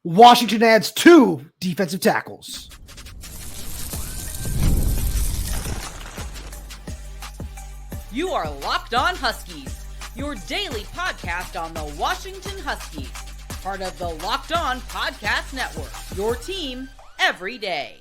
Washington adds 2 defensive tackles. You are Locked On Huskies, your daily podcast on the Washington Huskies, part of the Locked On Podcast Network, your team every day.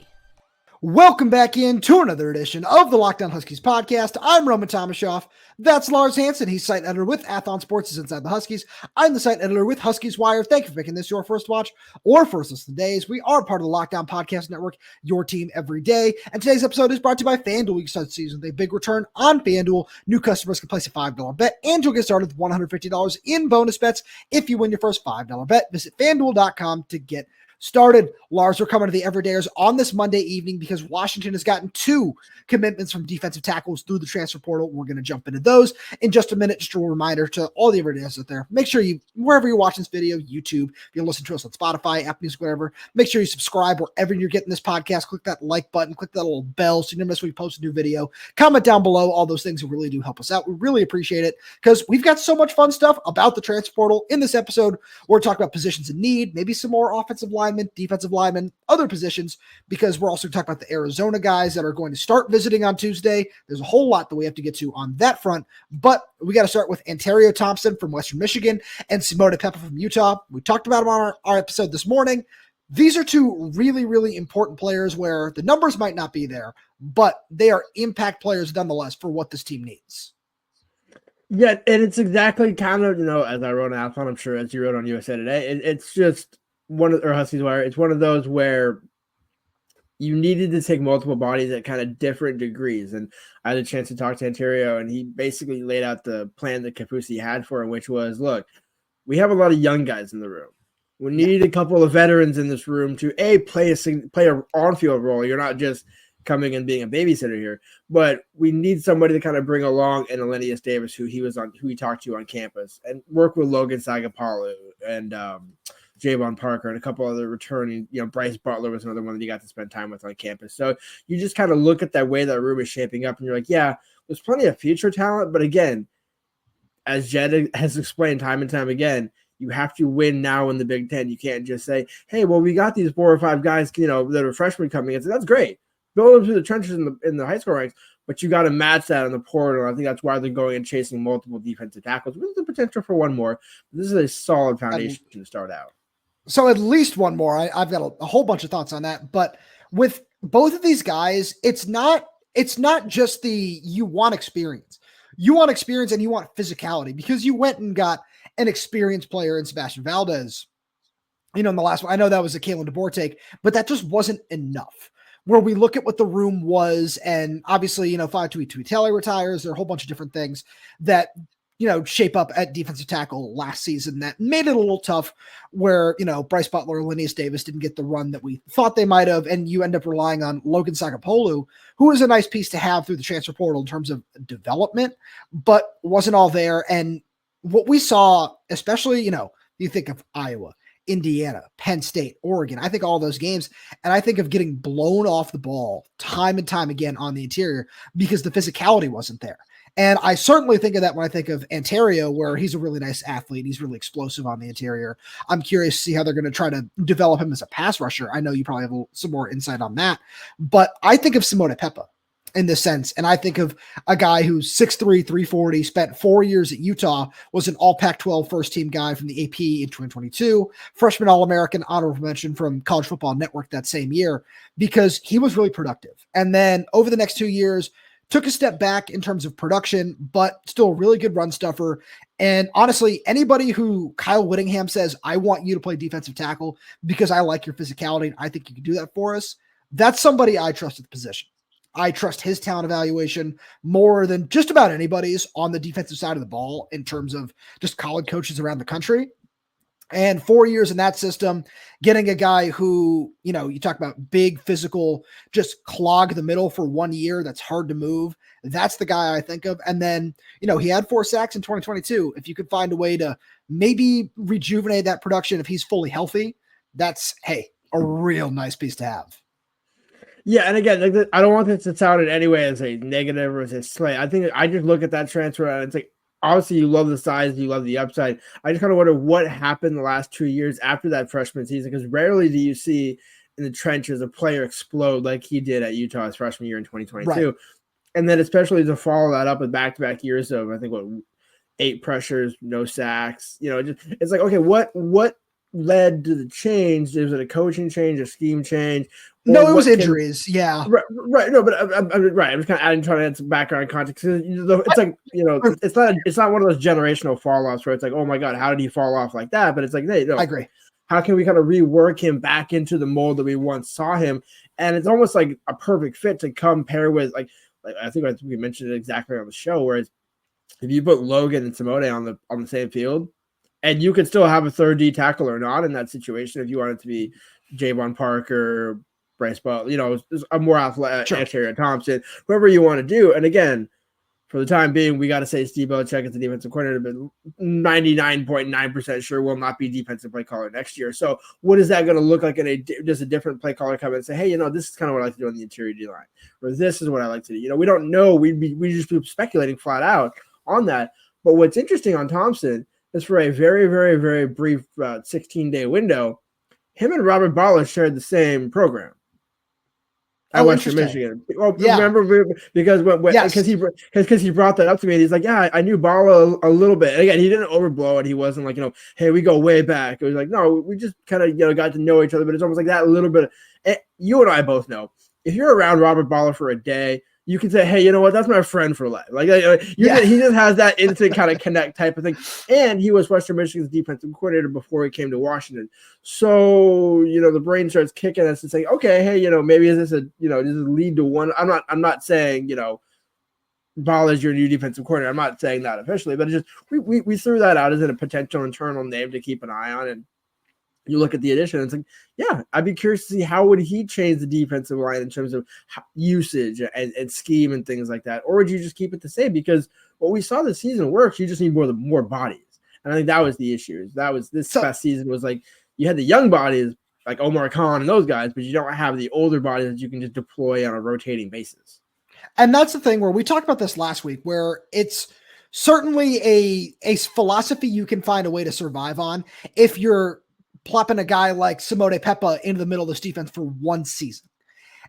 Welcome back in to another edition of the Locked On Huskies podcast. I'm Roman Tomashoff. That's Lars Hanson. He's site editor with Athlon Sports Inside the Huskies. I'm the site editor with Huskies Wire. Thank you for making this your first watch or first listen days. We are part of the Locked On Podcast Network, your team every day. And today's episode is brought to you by FanDuel. You start the season with a big return on FanDuel. New customers can place a $5 bet and you'll get started with $150 in bonus bets if you win your first $5 bet. Visit FanDuel.com to get started. Lars, we're coming to the Everydayers on this Monday evening because Washington has gotten 2 commitments from defensive tackles through the transfer portal. We're going to jump into those in just a minute. Just a reminder to all the Everydayers out there, make sure you, wherever you're watching this video, YouTube, if you listen to us on Spotify, Apple Music, whatever, make sure you subscribe wherever you're getting this podcast. Click that like button, click that little bell so you never miss when we post a new video. Comment down below. All those things really do help us out. We really appreciate it because we've got so much fun stuff about the transfer portal. In this episode, we're talking about positions in need, maybe some more offensive linemen, defensive linemen, other positions, because we're also talking about the Arizona guys that are going to start visiting on Tuesday. There's a whole lot that we have to get to on that front, but we got to start with Anterio Thompson from Western Michigan and Simone Pepa from Utah. We talked about them on our episode this morning. These are 2 really, really important players where the numbers might not be there, but they are impact players nonetheless for what this team needs. Yeah, and it's exactly kind of, as I wrote on Athlon, I'm sure as you wrote on USA Today, it's just Huskies Wire. It's one of those where you needed to take multiple bodies at kind of different degrees. And I had a chance to talk to Anterio, and he basically laid out the plan that Kafusi had for him, which was, look, we have a lot of young guys in the room. We need a couple of veterans in this room to play a on-field role. You're not just coming and being a babysitter here, but we need somebody to kind of bring along an Tacario Davis, who he talked to on campus, and work with Logan Sagapalu and Javon Parker and a couple other returning, Bryce Butler was another one that you got to spend time with on campus. So you just kind of look at that way that room is shaping up and you're like, yeah, there's plenty of future talent. But again, as Jedd has explained time and time again, you have to win now in the Big Ten. You can't just say, hey, well, we got these 4 or 5 guys, that are freshmen coming in. So that's great. Build them through the trenches in the high school ranks, but you got to match that in the portal. I think that's why they're going and chasing multiple defensive tackles with the potential for one more. This is a solid foundation to start out. So at least one more. I've got a whole bunch of thoughts on that. But with both of these guys, it's not just you want experience. You want experience and you want physicality because you went and got an experienced player in Sebastian Valdez. In the last one, I know that was a Kalen DeBoer take, but that just wasn't enough. Where we look at what the room was, and obviously, Fatu Taylor retires. There are a whole bunch of different things that shape up at defensive tackle last season that made it a little tough where, Bryce Butler and Tacario Davis didn't get the run that we thought they might have. And you end up relying on Logan Sagapalu, who is a nice piece to have through the transfer portal in terms of development, but wasn't all there. And what we saw, especially, you think of Iowa, Indiana, Penn State, Oregon. I think all those games, and I think of getting blown off the ball time and time again on the interior because the physicality wasn't there. And I certainly think of that when I think of Anterio, where he's a really nice athlete. He's really explosive on the interior. I'm curious to see how they're going to try to develop him as a pass rusher. I know you probably have some more insight on that, but I think of Simone Pepa in this sense. And I think of a guy who's 6'3", 340, spent 4 years at Utah, was an all Pac-12 first team guy from the AP in 2022, freshman All-American, honorable mention from College Football Network that same year, because he was really productive. And then over the next 2 years, took a step back in terms of production, but still a really good run stuffer. And honestly, anybody who Kyle Whittingham says, I want you to play defensive tackle because I like your physicality and I think you can do that for us, that's somebody I trust at the position. I trust his talent evaluation more than just about anybody's on the defensive side of the ball in terms of just college coaches around the country. And 4 years in that system, getting a guy who, you talk about big physical, just clog the middle for 1 year. That's hard to move. That's the guy I think of. And then, he had 4 sacks in 2022. If you could find a way to maybe rejuvenate that production, if he's fully healthy, that's, a real nice piece to have. Yeah, and again, I don't want this to sound in any way as a negative or as a slight. I think I just look at that transfer and it's like, obviously you love the size, you love the upside. I just kind of wonder what happened the last 2 years after that freshman season, because rarely do you see in the trenches a player explode like he did at Utah his freshman year in 2022. Right. And then especially to follow that up with back-to-back years of, I think, 8 pressures, no sacks. It's like, okay, what led to the change? Was it a coaching change, a scheme change? No, it was injuries. Yeah. Right. No, but I'm right. I'm just kind of trying to add some background context. It's like, it's not one of those generational fall offs where it's like, oh my God, how did he fall off like that? But it's like, hey, no, I agree. How can we kind of rework him back into the mold that we once saw him? And it's almost like a perfect fit to compare with, like I think we mentioned it exactly on the show, whereas if you put Logan and Simone on the same field, and you could still have a third D tackle or not in that situation if you wanted to be Javon Parker, Bryce Butler, a more athletic Anterio Thompson, whoever you want to do. And again, for the time being, we got to say Steve Belichick is the defensive coordinator, but 99.9% sure will not be defensive play caller next year. So what is that going to look like in just a different play caller come in and say, hey, this is kind of what I like to do on the interior D line, or this is what I like to do. We don't know. We just be speculating flat out on that. But what's interesting on Thompson is for a very, very, very brief 16-day window, him and Robert Ballard shared the same program at Western Michigan. Well, yeah. Remember, because he brought that up to me, and he's like, yeah, I knew Ballard a little bit. And again, he didn't overblow it. He wasn't like, hey, we go way back. It was like, no, we just kind of got to know each other. But it's almost like that little bit. And you and I both know, if you're around Robert Ballard for a day, you can say, hey, you know what? That's my friend for life. He just has that instant kind of connect type of thing. And he was Western Michigan's defensive coordinator before he came to Washington. So, the brain starts kicking us and saying, okay, hey, maybe is this does it lead to one? I'm not saying, Ball is your new defensive coordinator. I'm not saying that officially, but it's just, we threw that out as a potential internal name to keep an eye on. And you look at the addition, and it's like, yeah, I'd be curious to see how would he change the defensive line in terms of usage and scheme and things like that, or would you just keep it the same? Because what we saw this season works. You just need more bodies, and I think that was the issue. Past season was like you had the young bodies like Omar Khan and those guys, but you don't have the older bodies that you can just deploy on a rotating basis. And that's the thing where we talked about this last week, where it's certainly a philosophy you can find a way to survive on if you're plopping a guy like Simone Pepa into the middle of this defense for one season.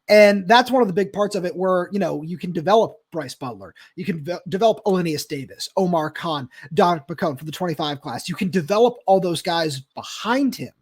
And that's one of the big parts of it where, you can develop Bryce Butler. You can develop Alinius Davis, Omar Khan, Dominic McCone for the 25 class. You can develop all those guys behind him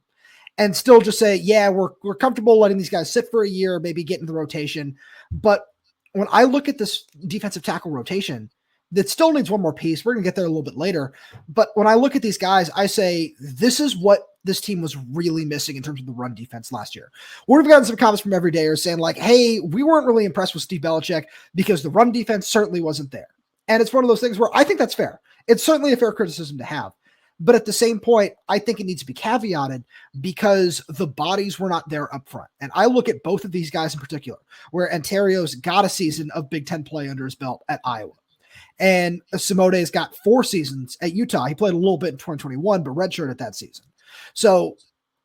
and still just say, yeah, we're comfortable letting these guys sit for a year, maybe get into the rotation. But when I look at this defensive tackle rotation, that still needs one more piece. We're going to get there a little bit later. But when I look at these guys, I say, this is what this team was really missing in terms of the run defense last year. We've gotten some comments from everydayers saying like, hey, we weren't really impressed with Steve Belichick because the run defense certainly wasn't there. And it's one of those things where I think that's fair. It's certainly a fair criticism to have. But at the same point, I think it needs to be caveated because the bodies were not there up front. And I look at both of these guys in particular, where Anterio's got a season of Big Ten play under his belt at Iowa. And Simone's got 4 seasons at Utah. He played a little bit in 2021, but redshirted that season. So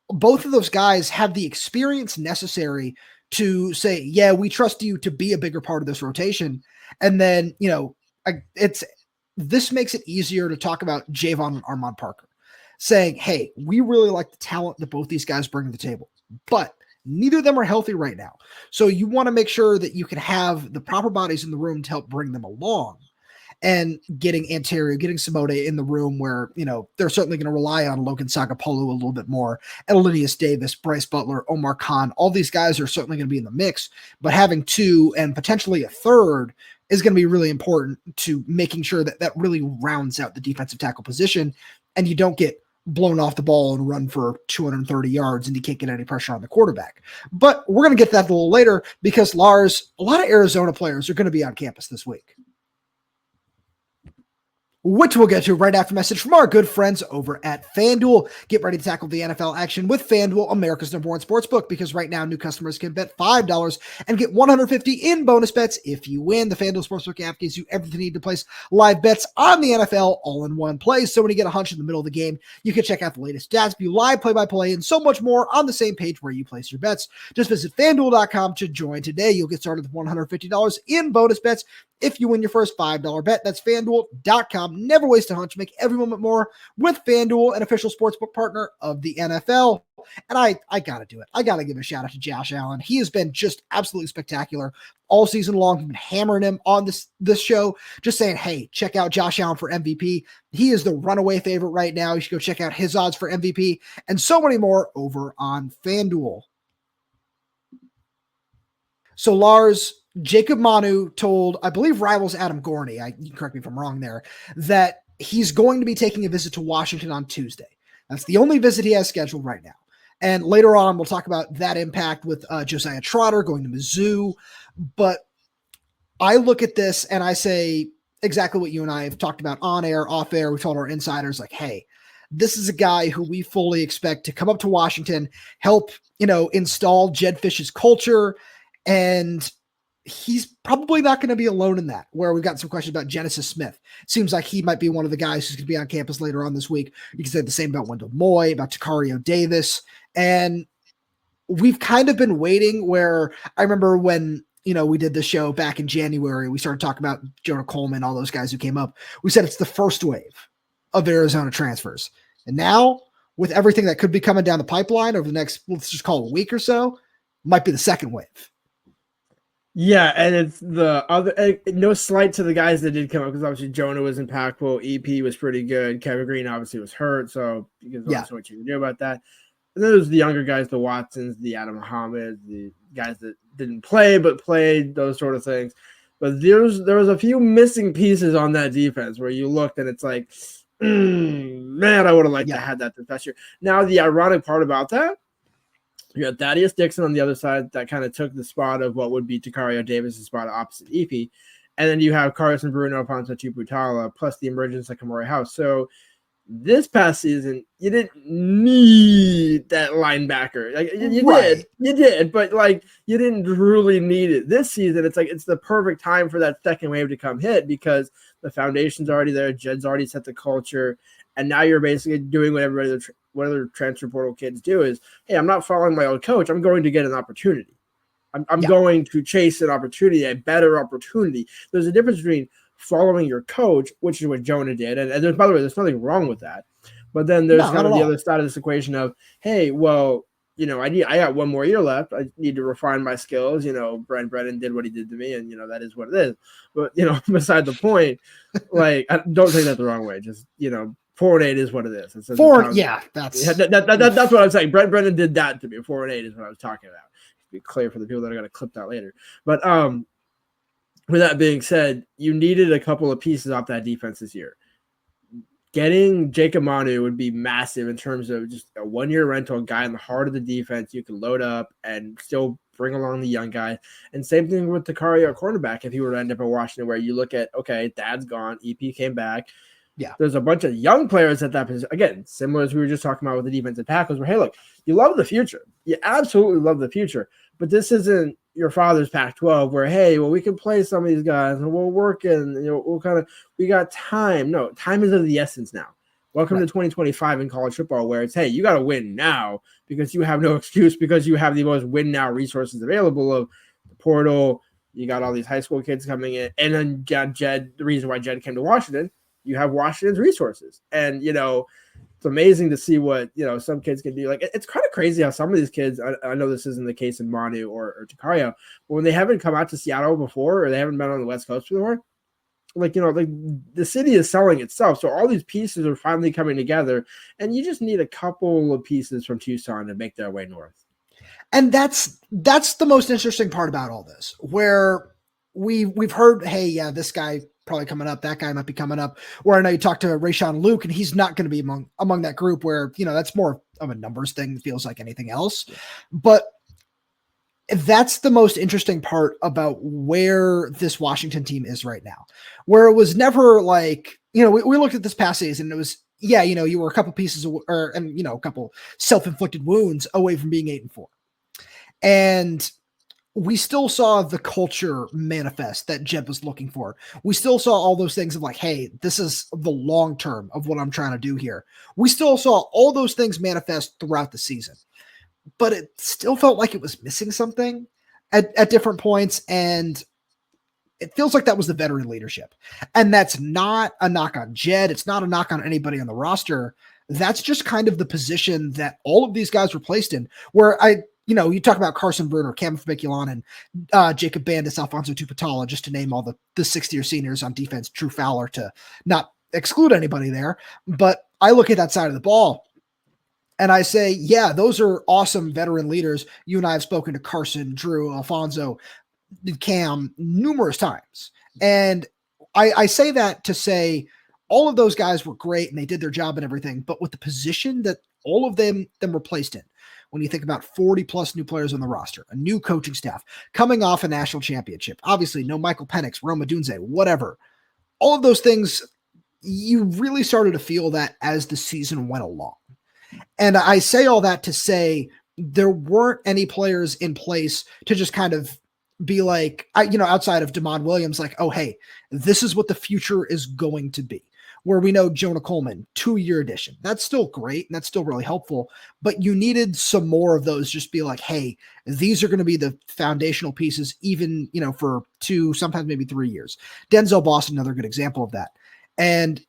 both of those guys have the experience necessary to say, yeah, we trust you to be a bigger part of this rotation. And then, this makes it easier to talk about Javon and Armand Parker saying, hey, we really like the talent that both these guys bring to the table, but neither of them are healthy right now. So you want to make sure that you can have the proper bodies in the room to help bring them along. And getting Anterio, getting Simone in the room where, they're certainly going to rely on Logan Sagapolu a little bit more, and Alinius Davis, Bryce Butler, Omar Khan, all these guys are certainly going to be in the mix, but having 2 and potentially a third is going to be really important to making sure that that really rounds out the defensive tackle position and you don't get blown off the ball and run for 230 yards and you can't get any pressure on the quarterback. But we're going to get that a little later because Lars, a lot of Arizona players are going to be on campus this week, which we'll get to right after message from our good friends over at FanDuel. Get ready to tackle the NFL action with FanDuel, America's #1 sportsbook, because right now new customers can bet $5 and get $150 in bonus bets if you win. The FanDuel Sportsbook app gives you everything you need to place live bets on the NFL all in one place. So when you get a hunch in the middle of the game, you can check out the latest stats, view live play-by-play, and so much more on the same page where you place your bets. Just visit FanDuel.com to join today. You'll get started with $150 in bonus bets if you win your first $5 bet. That's FanDuel.com. Never waste a hunch. Make every moment more with FanDuel, an official sportsbook partner of the NFL. And I got to do it. I got to give a shout out to Josh Allen. He has been just absolutely spectacular all season long. We've been hammering him on this show, just saying, hey, check out Josh Allen for MVP. He is the runaway favorite right now. You should go check out his odds for MVP and so many more over on FanDuel. So Lars, Jacob Manu told, I believe, Rivals Adam Gorney, you can correct me if I'm wrong there, that he's going to be taking a visit to Washington on Tuesday. That's the only visit he has scheduled right now. And later on, we'll talk about that impact with Josiah Trotter going to Mizzou. But I look at this and I say exactly what you and I have talked about on air, off air. We told our insiders, like, hey, this is a guy who we fully expect to come up to Washington, help, install Jedd Fisch's culture. And he's probably not going to be alone in that, where we've got some questions about Genesis Smith. Seems like he might be one of the guys who's going to be on campus later on this week. You can say the same about Wendell Moe, about Tacario Davis. And we've kind of been waiting, where I remember when, we did the show back in January, we started talking about Jonah Coleman, all those guys who came up. We said it's the first wave of Arizona transfers. And now, with everything that could be coming down the pipeline over the next, let's just call it a week or so, might be the second wave. Yeah, and it's the other, no slight to the guys that did come up, because obviously Jonah was impactful, EP was pretty good, Kevin Green obviously was hurt, so you can also what you can do about that. And then there's the younger guys, the Watsons, the Adam Muhammad, the guys that didn't play but played, those sort of things. But there was a few missing pieces on that defense where you looked and it's like, man, I would have liked to have that this past year. Now, the ironic part about that, you got Thaddeus Dixon on the other side that kind of took the spot of what would be Tacario Davis' spot opposite EP. And then you have Carson Bruno, Ponce Chuputala, plus the emergence of Kamari House. So this past season, you didn't need that linebacker. Like you did, but like you didn't really need it. This season, it's the perfect time for that second wave to come hit, because the foundation's already there. Jedd's already set the culture. And now you're basically doing what what other transfer portal kids do is, hey, I'm not following my old coach. I'm going to get an opportunity. I'm going to chase an opportunity, a better opportunity. There's a difference between following your coach, which is what Jonah did. And there's, by the way, there's nothing wrong with that. But then there's kind of the other side of this equation of, hey, well, I got one more year left. I need to refine my skills. Brent Brennan did what he did to me, and that is what it is. But beside the point, like, don't take that the wrong way. Just 4-8 is what it is. That's what I'm saying. Brent Brennan did that to me. 4-8 is what I was talking about. To be clear for the people that are going to clip that later. But with that being said, you needed a couple of pieces off that defense this year. Getting Jacob Manu would be massive in terms of just a one-year rental guy in the heart of the defense. You can load up and still bring along the young guys. And same thing with Tacario cornerback. If he were to end up in Washington, where you look at, okay, Dad's gone, EP came back. Yeah, there's a bunch of young players at that position. Again, similar as we were just talking about with the defensive tackles, where, hey, look, you love the future. You absolutely love the future. But this isn't your father's Pac-12 where, hey, well, we can play some of these guys and we'll work in, we got time. No, time is of the essence now. Welcome to 2025 in college football, where it's, hey, you got to win now, because you have no excuse, because you have the most win now resources available of the portal. You got all these high school kids coming in. And then Jedd, the reason why Jedd came to Washington, you have Washington's resources. And, it's amazing to see what, some kids can do. Like, it's kind of crazy how some of these kids, I know this isn't the case in Manu or Tacario, but when they haven't come out to Seattle before, or they haven't been on the West Coast before, like the city is selling itself. So all these pieces are finally coming together, and you just need a couple of pieces from Tucson to make their way north. And that's the most interesting part about all this, where we've heard, hey, yeah, this guy probably coming up, that guy might be coming up, where I know you talked to Rayshawn Luke, and he's not going to be among that group, where, that's more of a numbers thing, feels like anything else. But that's the most interesting part about where this Washington team is right now, where it was never like, we looked at this past season, and it was, you were a couple pieces a couple self-inflicted wounds away from being 8-4. And we still saw the culture manifest that Jedd was looking for. We still saw all those things of like, hey, this is the long term of what I'm trying to do here. We still saw all those things manifest throughout the season, but it still felt like it was missing something at different points. And it feels like that was the veteran leadership. And that's not a knock on Jedd. It's not a knock on anybody on the roster. That's just kind of the position that all of these guys were placed in, where you talk about Carson Bruner, Cam Fabiculon, and Jacob Bandis, Alfonso Tupatala, just to name all the 60-year seniors on defense, Drew Fowler, to not exclude anybody there. But I look at that side of the ball and I say, yeah, those are awesome veteran leaders. You and I have spoken to Carson, Drew, Alfonso, Cam numerous times. And I say that to say all of those guys were great and they did their job and everything, but with the position that all of them were placed in, when you think about 40 plus new players on the roster, a new coaching staff coming off a national championship, obviously no Michael Penix, Roma Dunze, whatever, all of those things, you really started to feel that as the season went along. And I say all that to say there weren't any players in place to just kind of be like, outside of Damon Williams, like, oh, hey, this is what the future is going to be. Where we know Jonah Coleman, 2-year addition. That's still great and that's still really helpful, but you needed some more of those. Just be like, hey, these are going to be the foundational pieces, even, for 2, sometimes maybe 3 years. Denzel Boston, another good example of that. And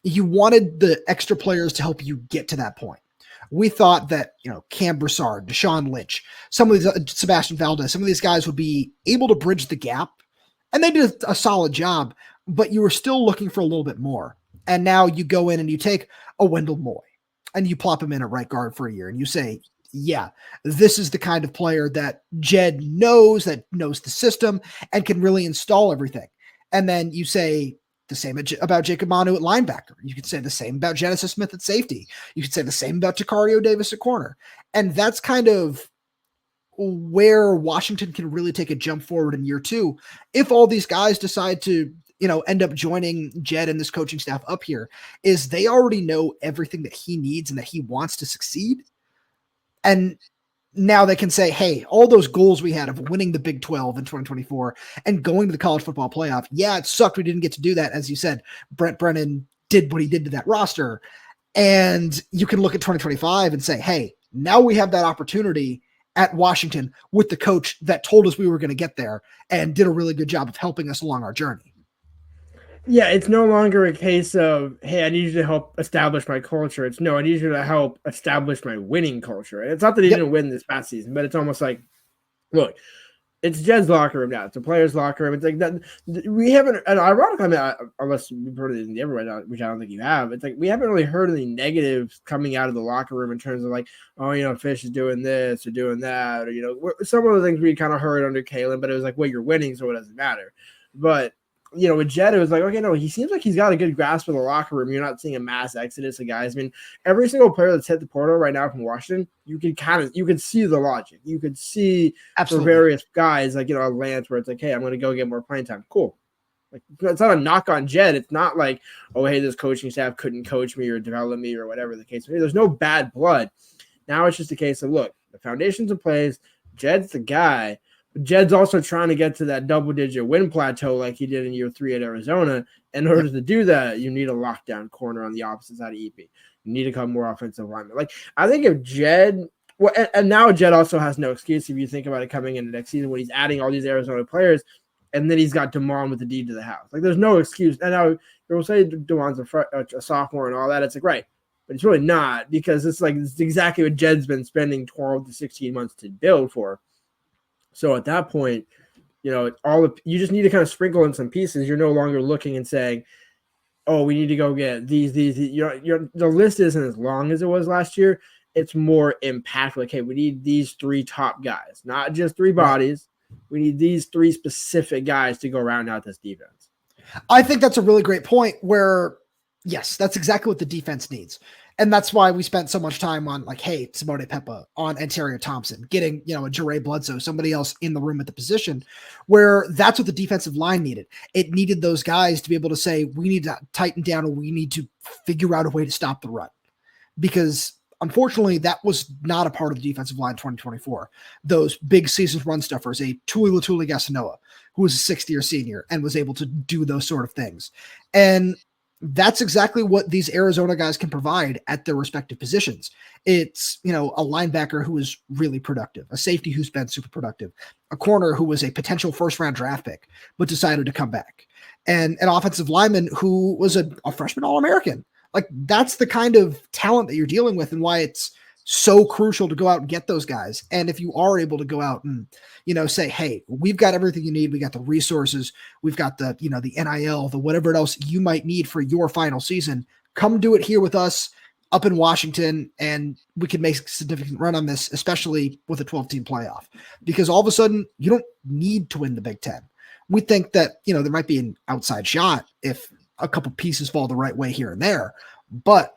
you wanted the extra players to help you get to that point. We thought that, Cam Broussard, Deshaun Lynch, some of these, Sebastian Valdez, some of these guys would be able to bridge the gap, and they did a solid job, but you were still looking for a little bit more. And now you go in and you take a Wendell Moe and you plop him in at right guard for a year and you say, yeah, this is the kind of player that Jedd knows the system and can really install everything. And then you say the same about Jacob Manu at linebacker. You could say the same about Genesis Smith at safety. You could say the same about Tacario Davis at corner. And that's kind of where Washington can really take a jump forward in year 2. If all these guys decide to, end up joining Jedd and this coaching staff up here, is they already know everything that he needs and that he wants to succeed. And now they can say, hey, all those goals we had of winning the Big 12 in 2024 and going to the college football playoff. Yeah, it sucked. We didn't get to do that. As you said, Brent Brennan did what he did to that roster. And you can look at 2025 and say, hey, now we have that opportunity at Washington with the coach that told us we were going to get there and did a really good job of helping us along our journey. Yeah, it's no longer a case of, hey, I need you to help establish my culture. It's no, I need you to help establish my winning culture. And it's not that he didn't win this past season, but it's almost like, look, it's Jedd's locker room now. It's a player's locker room. It's like that. We haven't, and ironically, unless you've heard it in the everywhere, which I don't think you have, it's like we haven't really heard any negatives coming out of the locker room in terms of like, oh, Fisch is doing this or doing that, or, some of the things we kind of heard under Kalen, but it was like, well, you're winning, so it doesn't matter. But with Jedd, it was like, okay, no, he seems like he's got a good grasp of the locker room. You're not seeing a mass exodus of guys. I mean, every single player that's hit the portal right now from Washington, you can see the logic. You could see for various guys, like, Lance, where it's like, hey, I'm going to go get more playing time. Cool. Like, it's not a knock on Jedd. It's not like, oh, hey, this coaching staff couldn't coach me or develop me or whatever the case may be. There's no bad blood. Now it's just a case of, look, the foundation's in place. Jedd's the guy. But Jedd's also trying to get to that double-digit win plateau like he did in year 3 at Arizona. In order to do that, you need a lockdown corner on the opposite side of EP. You need to come more offensive lineman. Like, I think if Jedd – well, and now Jedd also has no excuse if you think about it coming into next season when he's adding all these Arizona players, and then he's got DeMond with the deed to the house. Like, there's no excuse. And now you'll say DeMond's a sophomore and all that. It's like, right. But it's really not, because it's exactly what Jedd's been spending 12 to 16 months to build for. So at that point, you just need to kind of sprinkle in some pieces. You're no longer looking and saying, oh, we need to go get these. The list isn't as long as it was last year. It's more impactful. Like, hey, we need these 3 top guys, not just 3 bodies. We need these 3 specific guys to go round out this defense. I think that's a really great point where, yes, that's exactly what the defense needs. And that's why we spent so much time on, like, hey, Simone Pepa, on Anterio Thompson, getting, a Jaray Bledsoe, somebody else in the room at the position, where that's what the defensive line needed. It needed those guys to be able to say, we need to tighten down and we need to figure out a way to stop the run. Because unfortunately, that was not a part of the defensive line in 2024. Those big season run stuffers, a Tuli Latuli Gasanoa, who was a 6th-year senior and was able to do those sort of things. And that's exactly what these Arizona guys can provide at their respective positions. It's, a linebacker who is really productive, a safety who's been super productive, a corner who was a potential first-round draft pick but decided to come back, and an offensive lineman who was a freshman All-American. Like, that's the kind of talent that you're dealing with, and why it's so crucial to go out and get those guys. And if you are able to go out and, say, hey, we've got everything you need. We got the resources. We've got the, the NIL, the whatever else you might need for your final season. Come do it here with us up in Washington, and we can make a significant run on this, especially with a 12-team playoff, because all of a sudden you don't need to win the Big Ten. We think that, there might be an outside shot if a couple pieces fall the right way here and there, but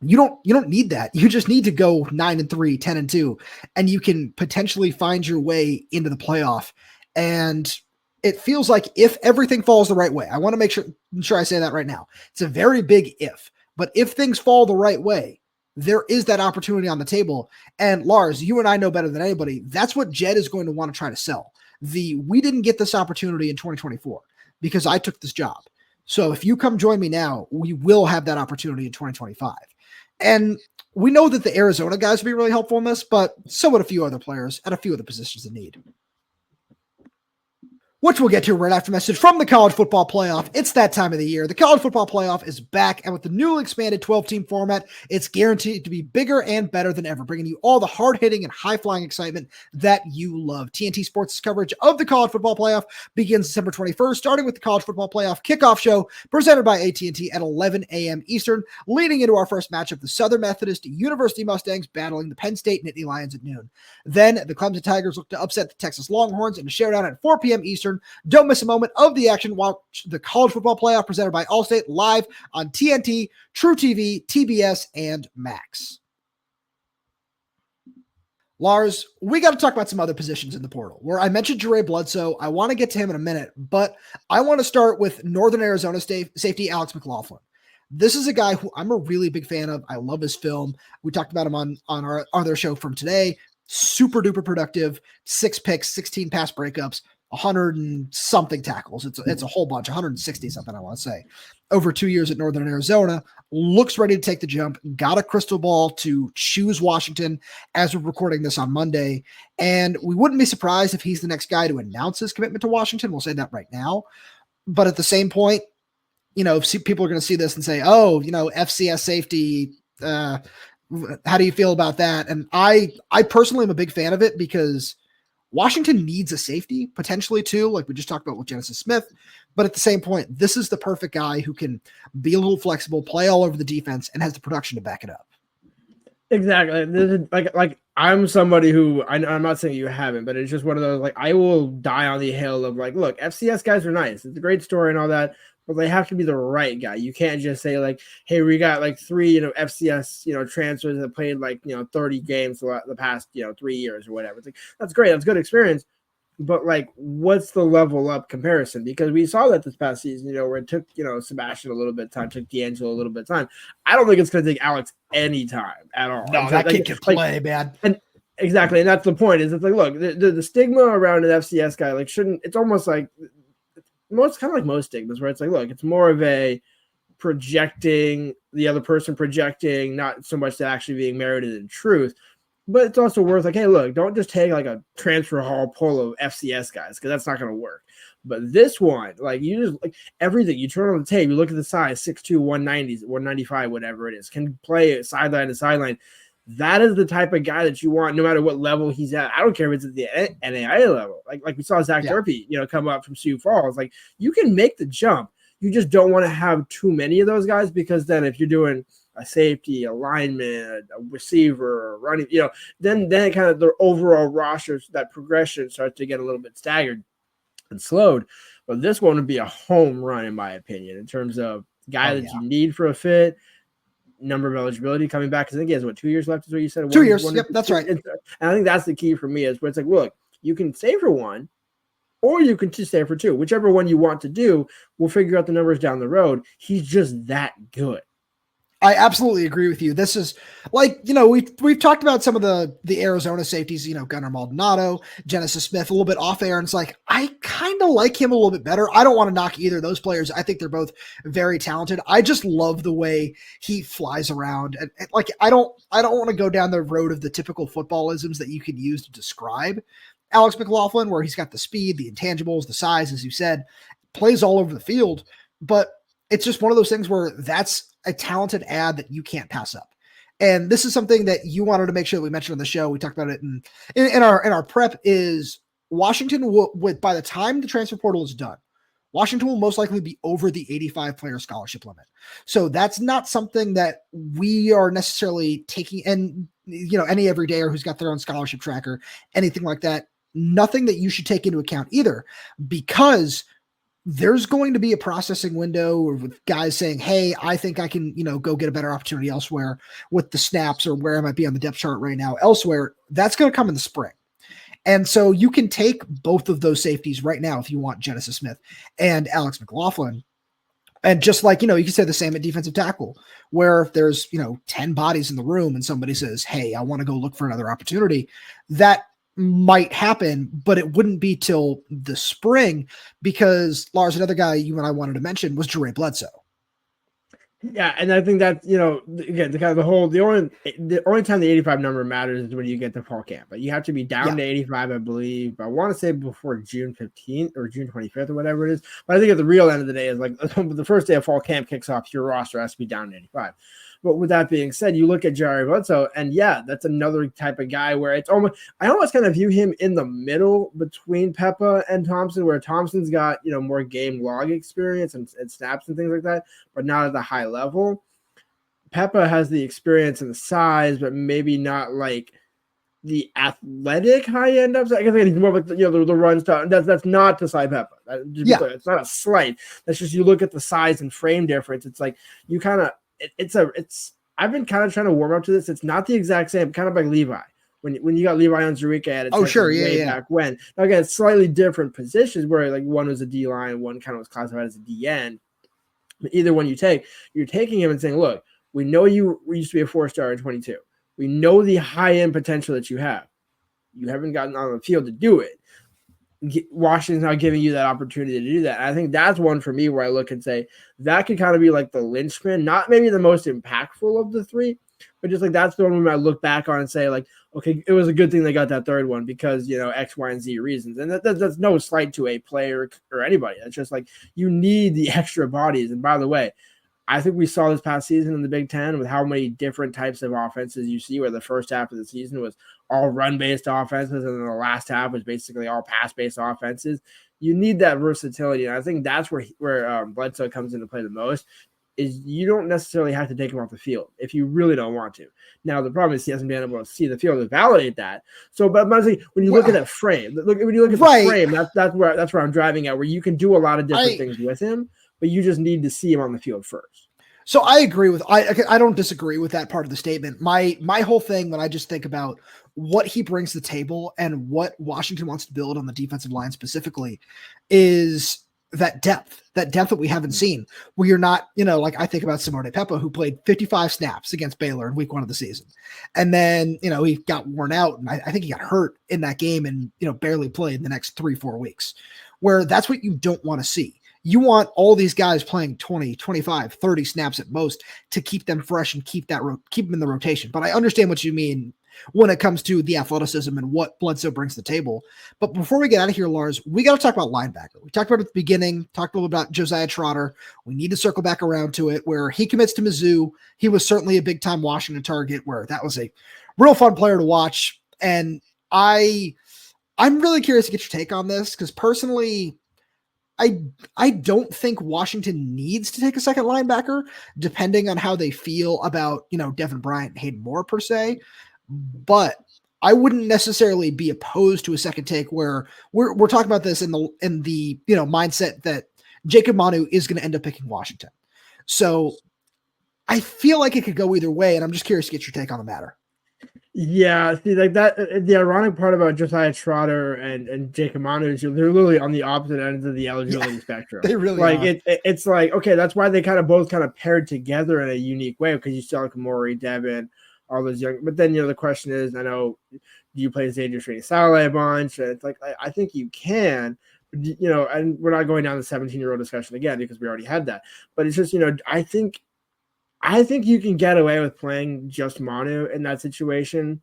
you don't need that. You just need to go 9-3, 10-2, and you can potentially find your way into the playoff. And it feels like if everything falls the right way, I want to make sure I say that right now. It's a very big if, but if things fall the right way, there is that opportunity on the table. And Lars, you and I know better than anybody, that's what Jedd is going to want to try to sell. We didn't get this opportunity in 2024 because I took this job. So if you come join me now, we will have that opportunity in 2025. And we know that the Arizona guys will be really helpful in this, but so would a few other players at a few of the positions in need, which we'll get to right after message from the College Football Playoff. It's that time of the year. The College Football Playoff is back, and with the newly expanded 12-team format, it's guaranteed to be bigger and better than ever, bringing you all the hard-hitting and high-flying excitement that you love. TNT Sports' coverage of the College Football Playoff begins December 21st, starting with the College Football Playoff kickoff show presented by AT&T at 11 a.m. Eastern, leading into our first matchup, the Southern Methodist University Mustangs battling the Penn State Nittany Lions at noon. Then the Clemson Tigers look to upset the Texas Longhorns in a showdown at 4 p.m. Eastern. Don't miss a moment of the action. Watch the College Football Playoff presented by Allstate live on TNT, True TV, TBS, and Max. Lars, we got to talk about some other positions in the portal where I mentioned Jaray Bledsoe. I want to get to him in a minute, but I want to start with Northern Arizona safety Alex McLaughlin. This is a guy who I'm a really big fan of. I love his film. We talked about him on our other show from today. Super duper productive, 6 picks, 16 pass breakups, 100 and something tackles. It's a whole bunch, 160 something, I want to say, over 2 years at Northern Arizona. Looks ready to take the jump. Got a crystal ball to choose Washington as we're recording this on Monday. And we wouldn't be surprised if he's the next guy to announce his commitment to Washington. We'll say that right now. But at the same point, if people are going to see this and say, oh, FCS safety, how do you feel about that? And I personally am a big fan of it because Washington needs a safety potentially too, like we just talked about with Genesis Smith. But at the same point, this is the perfect guy who can be a little flexible, play all over the defense, and has the production to back it up. Exactly. This is like I'm somebody who I'm not saying you haven't, but it's just one of those, like, I will die on the hill of, like, look, FCS guys are nice. It's a great story and all that, but they have to be the right guy. You can't just say, like, hey, we got like 3, FCS, transfers that played 30 games the past, 3 years or whatever. It's like, that's great. That's good experience. But, like, what's the level up comparison? Because we saw that this past season, where it took, Sebastian a little bit of time, took D'Angelo a little bit of time. I don't think it's going to take Alex any time at all. No, that kid can play, man. And exactly. And that's the point, is it's like, look, the stigma around an FCS guy, it's almost like most stigmas where it's like, look, it's more of a projecting, the other person projecting, not so much that actually being merited in truth. But it's also worth, like, hey, look, don't just take like a transfer hall pull of FCS guys, because that's not going to work. But this one, like, you just, like, everything, you turn on the tape, you look at the size, 6'2", 190, 195, whatever it is, can play sideline to sideline. That is the type of guy that you want, no matter what level he's at. I don't care if it's at the NAIA level. Like we saw Zach Durfee, come up from Sioux Falls. Like, you can make the jump. You just don't want to have too many of those guys, because then if you're doing a safety, a lineman, a receiver, a running, then kind of the overall roster, that progression starts to get a little bit staggered and slowed. But this one would be a home run, in my opinion, in terms of guy that you need for a fit, number of eligibility coming back. Because I think he has 2 years left, is what you said. 2 years. Yep, that's right. And I think that's the key for me, is where it's like, look, you can stay for 1, or you can just stay for 2. Whichever one you want to do, we'll figure out the numbers down the road. He's just that good. I absolutely agree with you. This is like, we've talked about some of the Arizona safeties, Gunnar Maldonado, Genesis Smith, a little bit off air. And it's like, I kind of like him a little bit better. I don't want to knock either of those players. I think they're both very talented. I just love the way he flies around. And like, I don't want to go down the road of the typical footballisms that you could use to describe Alex McLaughlin, where he's got the speed, the intangibles, the size, as you said, plays all over the field. But it's just one of those things where that's a talented ad that you can't pass up. And this is something that you wanted to make sure that we mentioned on the show. We talked about it in our prep is Washington will, by the time the transfer portal is done, Washington will most likely be over the 85 player scholarship limit. So that's not something that we are necessarily taking, and any everydayer who's got their own scholarship tracker, anything like that, nothing that you should take into account either, because there's going to be a processing window with guys saying, hey, I think I can, go get a better opportunity elsewhere with the snaps or where I might be on the depth chart right now elsewhere. That's going to come in the spring. And so you can take both of those safeties right now if you want Genesis Smith and Alex McLaughlin. And just like, you can say the same at defensive tackle, where if there's, 10 bodies in the room and somebody says, hey, I want to go look for another opportunity, that might happen, but it wouldn't be till the spring, because Lars, another guy you and I wanted to mention was Jaray Bledsoe. Yeah, and I think that, again, the only time the 85 number matters is when you get to fall camp. But you have to be down to 85, I believe. I want to say before June 15th or June 25th or whatever it is. But I think at the real end of the day is like the first day of fall camp kicks off, your roster has to be down to 85. But with that being said, you look at Jaray Bledsoe, and yeah, that's another type of guy where I almost kind of view him in the middle between Pepa and Thompson, where Thompson's got, more game log experience and snaps and things like that, but not at the high level. Pepa has the experience and the size, but maybe not like the athletic high end of. I guess he's more like the run stuff. That's not to slight Pepa. It's not a slight. That's just, you look at the size and frame difference. It's like you kind of. I've been kind of trying to warm up to this. It's not the exact same, kind of like Levi. When you got Levi on Zurika at back when. Now, again, it's slightly different positions where like one was a D line, one kind of was classified as a D end. But either one you're taking him and saying, look, we know you used to be a 4-star in 22. We know the high end potential that you have. You haven't gotten on the field to do it. Washington's not giving you that opportunity to do that. And I think that's one for me where I look and say that could kind of be like the linchpin, not maybe the most impactful of the three, but just like that's the one where I look back on and say like, okay, it was a good thing they got that third one because, X, Y, and Z reasons. And that's no slight to a player or anybody. It's just like you need the extra bodies. And by the way, I think we saw this past season in the Big Ten with how many different types of offenses you see, where the first half of the season was all run-based offenses and then the last half was basically all pass-based offenses. You need that versatility, and I think that's where Bledsoe comes into play the most, is you don't necessarily have to take him off the field if you really don't want to. Now, the problem is he hasn't been able to see the field to validate that. So, but honestly, when you look at that frame, the frame, that's where I'm driving at, where you can do a lot of different things with him, but you just need to see him on the field first. So I agree with, I don't disagree with that part of the statement. My whole thing, when I just think about what he brings to the table and what Washington wants to build on the defensive line specifically, is that depth that we haven't seen, where you're not, like I think about Simone Pepa, who played 55 snaps against Baylor in week 1 of the season. And then, he got worn out, and I think he got hurt in that game and, barely played the next 3-4 weeks, where that's what you don't want to see. You want all these guys playing 20, 25, 30 snaps at most to keep them fresh and keep them in the rotation. But I understand what you mean when it comes to the athleticism and what Bledsoe brings to the table. But before we get out of here, Lars, we got to talk about linebacker. We talked about it at the beginning, talked a little about Josiah Trotter. We need to circle back around to it, where he commits to Mizzou. He was certainly a big-time Washington target, where that was a real fun player to watch. And I'm really curious to get your take on this, because personally, I don't think Washington needs to take a second linebacker, depending on how they feel about, Devin Bryant and Hayden Moore per se. But I wouldn't necessarily be opposed to a second take, where we're talking about this in the mindset that Jacob Manu is going to end up picking Washington. So I feel like it could go either way, and I'm just curious to get your take on the matter. Yeah, see, like that. The ironic part about Josiah Schroeder and Jacob Manu is they're literally on the opposite ends of the eligibility spectrum. They really like are. It's like, okay, that's why they both paired together in a unique way, because you still have Kamori, Devin, all those young. But then the question is, I know, do you play Xavier Saleh a bunch? And it's like I think you can. And we're not going down the 17-year-old discussion again because we already had that. But it's just I think you can get away with playing just Manu in that situation,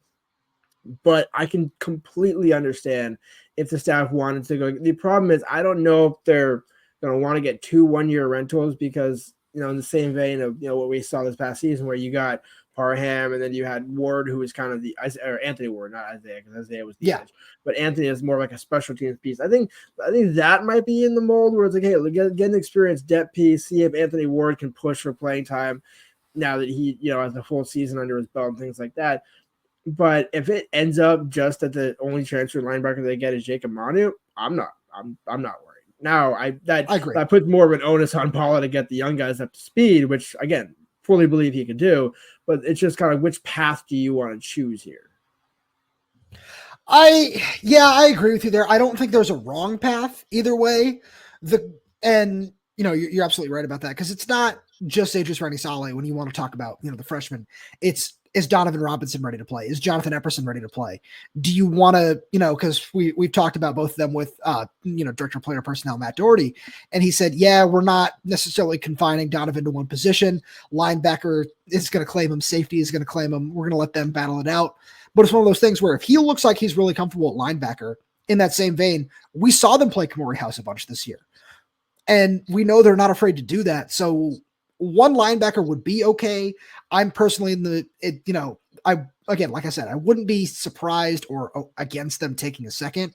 but I can completely understand if the staff wanted to go. The problem is I don't know if they're going to want to get 2 1-year rentals because, in the same vein of, what we saw this past season where you got Parham and then you had Ward, who was kind of or Anthony Ward, not Isaiah, because Isaiah was the edge. But Anthony is more like a special teams piece. I think that might be in the mold where it's like, hey, get an experienced depth piece, see if Anthony Ward can push for playing time now that he, has a full season under his belt and things like that. But if it ends up just that the only transfer linebacker they get is Jacob Manu, I'm not worried. Now I agree. That puts more of an onus on Paula to get the young guys up to speed, which again, fully believe he could do, but it's just kind of which path do you want to choose here? I agree with you there. I don't think there's a wrong path either way. You're absolutely right about that, because it's not just Idris Saleh when you want to talk about, the freshmen. Is Donovan Robinson ready to play? Is Jonathan Epperson ready to play? Do you want to, because we've talked about both of them with, Director of Player Personnel, Matt Doherty, and he said, yeah, we're not necessarily confining Donovan to one position. Linebacker is going to claim him. Safety is going to claim him. We're going to let them battle it out. But it's one of those things where if he looks like he's really comfortable at linebacker, in that same vein, we saw them play Kamori House a bunch this year. And we know they're not afraid to do that. So one linebacker would be okay. I'm personally like I said, I wouldn't be surprised or against them taking a second.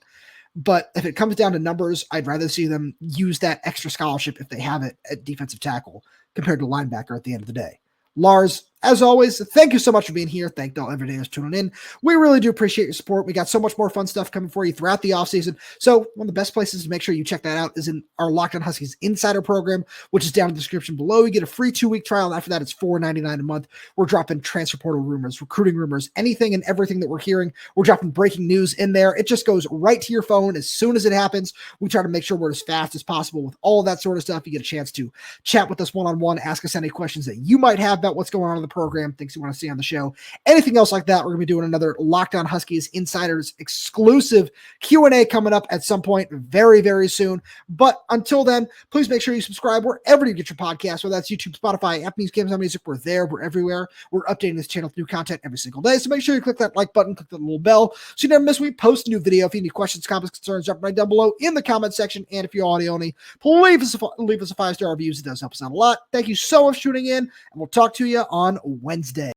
But if it comes down to numbers, I'd rather see them use that extra scholarship if they have it at defensive tackle compared to linebacker at the end of the day. Lars, as always, thank you so much for being here. Thank all every day who's tuning in. We really do appreciate your support. We got so much more fun stuff coming for you throughout the offseason. So one of the best places to make sure you check that out is in our Locked On Huskies Insider program, which is down in the description below. You get a free 2-week trial, and after that, it's $4.99 a month. We're dropping transfer portal rumors, recruiting rumors, anything and everything that we're hearing. We're dropping breaking news in there. It just goes right to your phone as soon as it happens. We try to make sure we're as fast as possible with all of that sort of stuff. You get a chance to chat with us one-on-one, ask us any questions that you might have about what's going on in the program, things you want to see on the show, anything else like that. We're going to be doing another Locked On Huskies Insiders exclusive Q&A coming up at some point very, very soon. But until then, please make sure you subscribe wherever you get your podcasts, whether that's YouTube, Spotify, Apple Music, Amazon Music. We're there. We're everywhere. We're updating this channel with new content every single day. So make sure you click that like button, click that little bell so you never miss when we post a new video. If you have any questions, comments, concerns, drop right down below in the comment section. And if you're audio only, please leave us a 5-star review. It does help us out a lot. Thank you so much for tuning in, and we'll talk to you on Wednesday.